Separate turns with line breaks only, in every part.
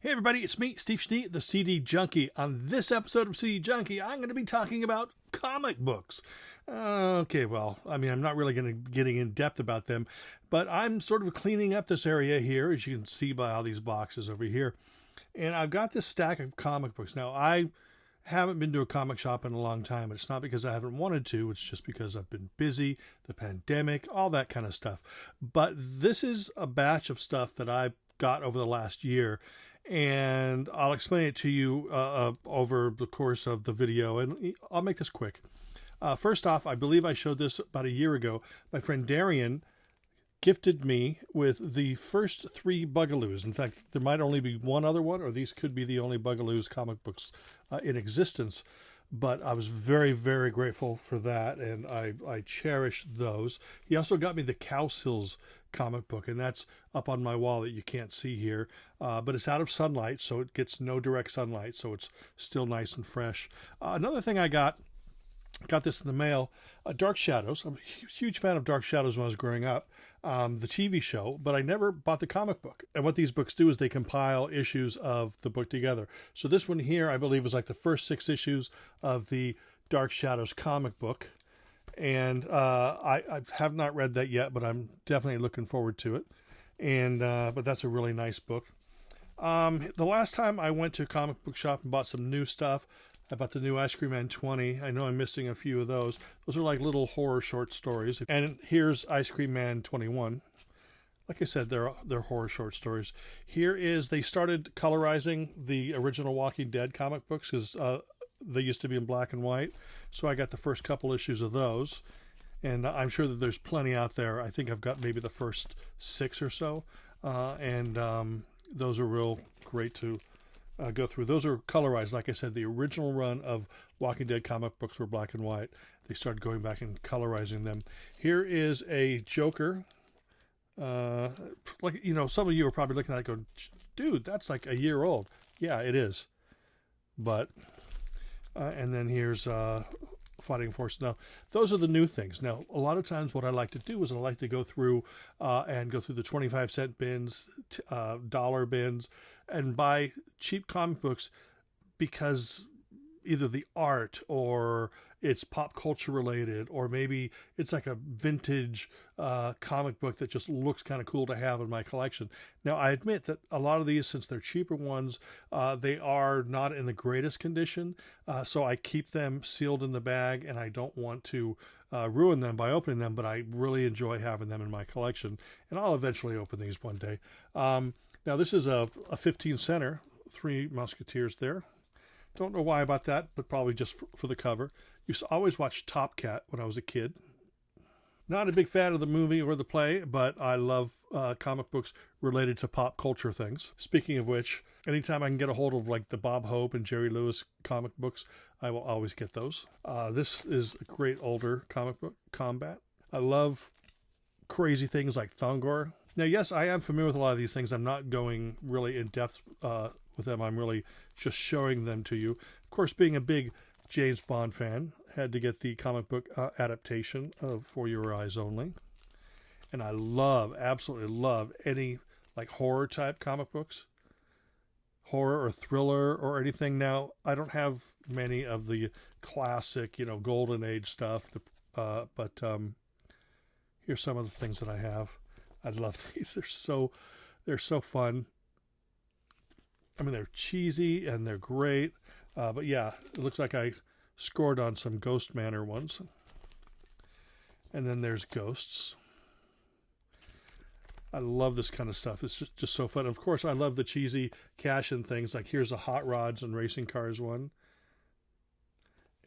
Hey everybody, it's me, Steve Schnee, the CD Junkie. On this episode of CD Junkie, I'm going to be talking about comic books. I'm not really going to be getting in depth about them, but I'm sort of cleaning up this area here, as you can see by all these boxes over here. And I've got this stack of comic books. Now, I haven't been to a comic shop in a long time. It's not because I haven't wanted to. It's just because I've been busy, the pandemic, all that kind of stuff. But this is a batch of stuff that I got over the last year, and I'll explain it to you over the course of the video, and I'll make this quick. First off, I believe I showed this about a year ago. My friend Darian gifted me with the first 3 Bugaloos. In fact, there might only be one other one, or these could be the only Bugaloos comic books in existence. But I was very, very grateful for that, and I cherish those. He also got me the Cowsills comic book, and that's up on my wall that you can't see here. But it's out of sunlight, so it gets no direct sunlight, so it's still nice and fresh. Another thing I got this in the mail, Dark Shadows. I'm a huge fan of Dark Shadows when I was growing up, the TV show, but I never bought the comic book. And what these books do is they compile issues of the book together. So this one here, I believe, was like the first 6 issues of the Dark Shadows comic book. And I have not read that yet, but I'm definitely looking forward to it. And but that's a really nice book. The last time I went to a comic book shop and bought some new stuff, I bought the new Ice Cream Man 20. I know I'm missing a few of those. Those are like little horror short stories. And here's Ice Cream Man 21. Like I said, they're horror short stories. Here is, they started colorizing the original Walking Dead comic books because they used to be in black and white. So I got the first couple issues of those. And I'm sure that there's plenty out there. I think I've got maybe the first 6 or so. Those are real great to go through. Those are colorized. Like I said, the original run of Walking Dead comic books were black and white. They started going back and colorizing them. Here is a Joker. Some of you are probably looking at it going, dude, that's like a year old. Yeah, it is. But, and then here's Fighting Force. Now, those are the new things. Now, a lot of times what I like to do is I like to go through the 25-cent bins, dollar bins, and buy cheap comic books because either the art or it's pop culture related, or maybe it's like a vintage comic book that just looks kind of cool to have in my collection. Now, I admit that a lot of these, since they're cheaper ones, they are not in the greatest condition, so I keep them sealed in the bag, and I don't want to ruin them by opening them, but I really enjoy having them in my collection, and I'll eventually open these one day. Now, this is a 15-center, 3 Musketeers there. Don't know why about that, but probably just for the cover. Used to always watch Top Cat when I was a kid. Not a big fan of the movie or the play, but I love comic books related to pop culture things. Speaking of which, anytime I can get a hold of like the Bob Hope and Jerry Lewis comic books, I will always get those. This is a great older comic book, Combat. I love crazy things like Thongor. Now, yes, I am familiar with a lot of these things. I'm not going really in depth with them. I'm really just showing them to you. Of course, being a big James Bond fan, had to get the comic book adaptation of For Your Eyes Only. And I absolutely love any like horror type comic books, horror or thriller or anything. Now, I don't have many of the classic, golden age stuff, but here's some of the things that I have. I love these. They're so fun. I mean, they're cheesy and they're great. But yeah, it looks like I scored on some Ghost Manor ones. And then there's Ghosts. I love this kind of stuff. It's just so fun. Of course, I love the cheesy cash-in things. Like here's a Hot Rods and Racing Cars one.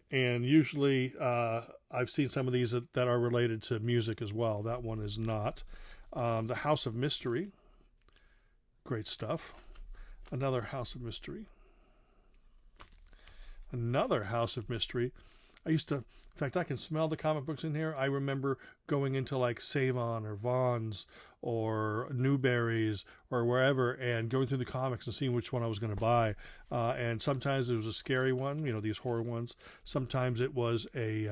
And usually I've seen some of these that are related to music as well. That one is not. The House of Mystery. Great stuff. Another House of Mystery. Another House of Mystery. In fact, I can smell the comic books in here. I remember going into like Save-On or Vaughn's or Newberry's or wherever and going through the comics and seeing which one I was going to buy. And sometimes it was a scary one, these horror ones. Sometimes it was a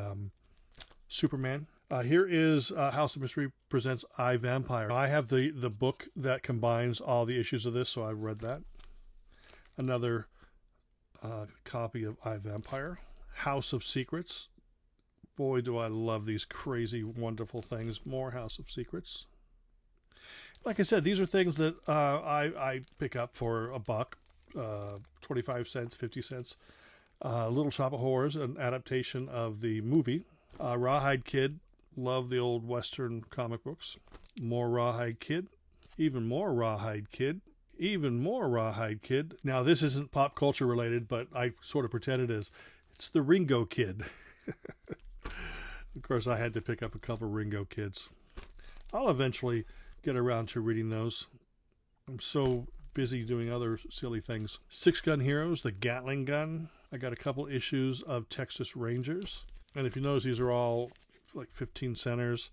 Superman. Here is House of Mystery presents I, Vampire. I have the book that combines all the issues of this, so I've read that. Another copy of I, Vampire. House of Secrets. Boy, do I love these crazy, wonderful things. More House of Secrets. Like I said, these are things that I pick up for $1, 25 cents, 50 cents. Little Shop of Horrors, an adaptation of the movie. Rawhide Kid. Love the old Western comic books. More Rawhide Kid. Even more Rawhide Kid. Even more Rawhide Kid. Now, this isn't pop culture related, but I sort of pretend it is. It's the Ringo Kid. Of course, I had to pick up a couple Ringo Kids. I'll eventually get around to reading those. I'm so busy doing other silly things. Six Gun Heroes, the Gatling gun. I got a couple issues of Texas Rangers. And if you notice, these are all like 15 centers.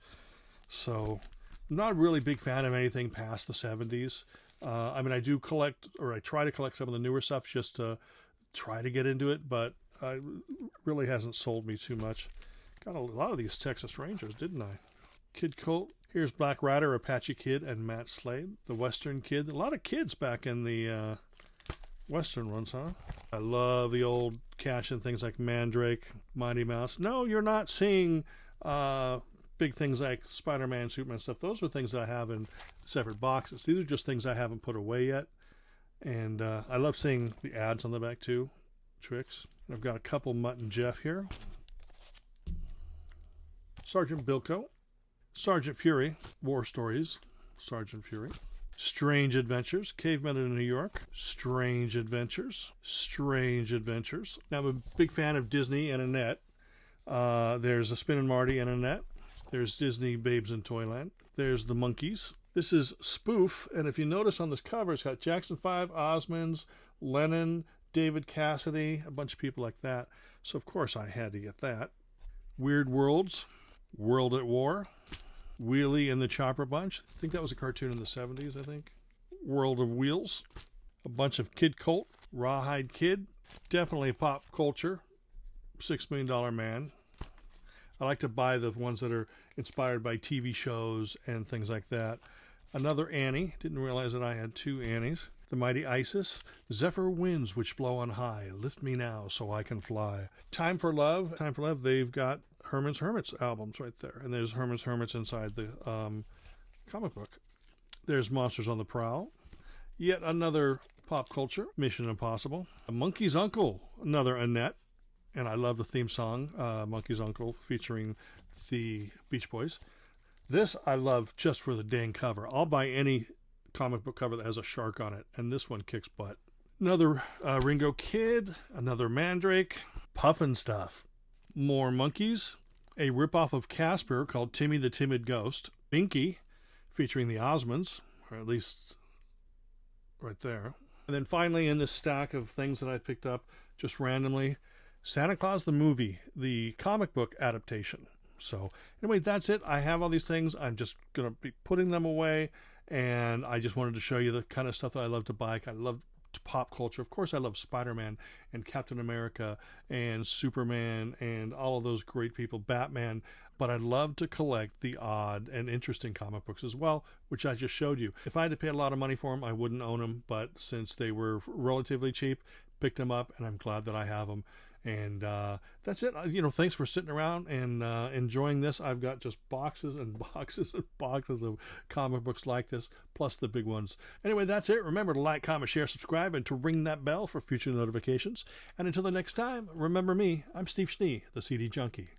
So I'm not a really big fan of anything past the 70s. I mean, I do collect, or I try to collect some of the newer stuff just to try to get into it, but it really hasn't sold me too much. Got a lot of these Texas Rangers, didn't I? Kid Colt. Here's Black Rider, Apache Kid, and Matt Slade. The Western Kid. A lot of kids back in the Western ones, huh? I love the old cash-in things like Mandrake, Mighty Mouse. No, you're not seeing big things like Spider-Man, Superman stuff. Those are things that I have in separate boxes. These are just things I haven't put away yet. And I love seeing the ads on the back too. Tricks. I've got a couple Mutt and Jeff here. Sergeant Bilko. Sergeant Fury. War Stories. Sergeant Fury. Strange Adventures. Cavemen in New York. Strange Adventures. Strange Adventures. Now, I'm a big fan of Disney and Annette. There's a Spin and Marty and Annette. There's Disney Babes in Toyland. There's the Monkees. This is Spoof, and if you notice on this cover, it's got Jackson 5, Osmonds, Lennon, David Cassidy, a bunch of people like that. So, of course, I had to get that. Weird Worlds. World at War. Wheelie and the Chopper Bunch. I think that was a cartoon in the 70s, I think. World of Wheels. A bunch of Kid Colt. Rawhide Kid. Definitely pop culture. $6 Million Man. I like to buy the ones that are inspired by TV shows and things like that. Another Annie. Didn't realize that I had two Annies. The Mighty Isis. Zephyr winds which blow on high. Lift me now so I can fly. Time for Love. Time for Love. They've got Herman's Hermits albums right there. And there's Herman's Hermits inside the comic book. There's Monsters on the Prowl. Yet another pop culture. Mission Impossible. Monkey's Uncle. Another Annette. And I love the theme song, Monkey's Uncle, featuring the Beach Boys. This I love just for the dang cover. I'll buy any comic book cover that has a shark on it, and this one kicks butt. Another Ringo Kid, another Mandrake, Puffin Stuff, more Monkees, a ripoff of Casper called Timmy the Timid Ghost, Binky, featuring the Osmonds, or at least right there. And then finally in this stack of things that I picked up just randomly, Santa Claus the Movie, the comic book adaptation. So anyway, that's it. I have all these things. I'm just going to be putting them away. And I just wanted to show you the kind of stuff that I love to buy. I love pop culture. Of course, I love Spider-Man and Captain America and Superman and all of those great people, Batman. But I love to collect the odd and interesting comic books as well, which I just showed you. If I had to pay a lot of money for them, I wouldn't own them. But since they were relatively cheap, picked them up, and I'm glad that I have them. And that's it. Thanks for sitting around and enjoying this. I've got just boxes and boxes and boxes of comic books like this, plus the big ones. Anyway, that's it. Remember to like, comment, share, subscribe, and to ring that bell for future notifications. And until the next time, remember me. I'm Steve Schnee, the CD Junkie.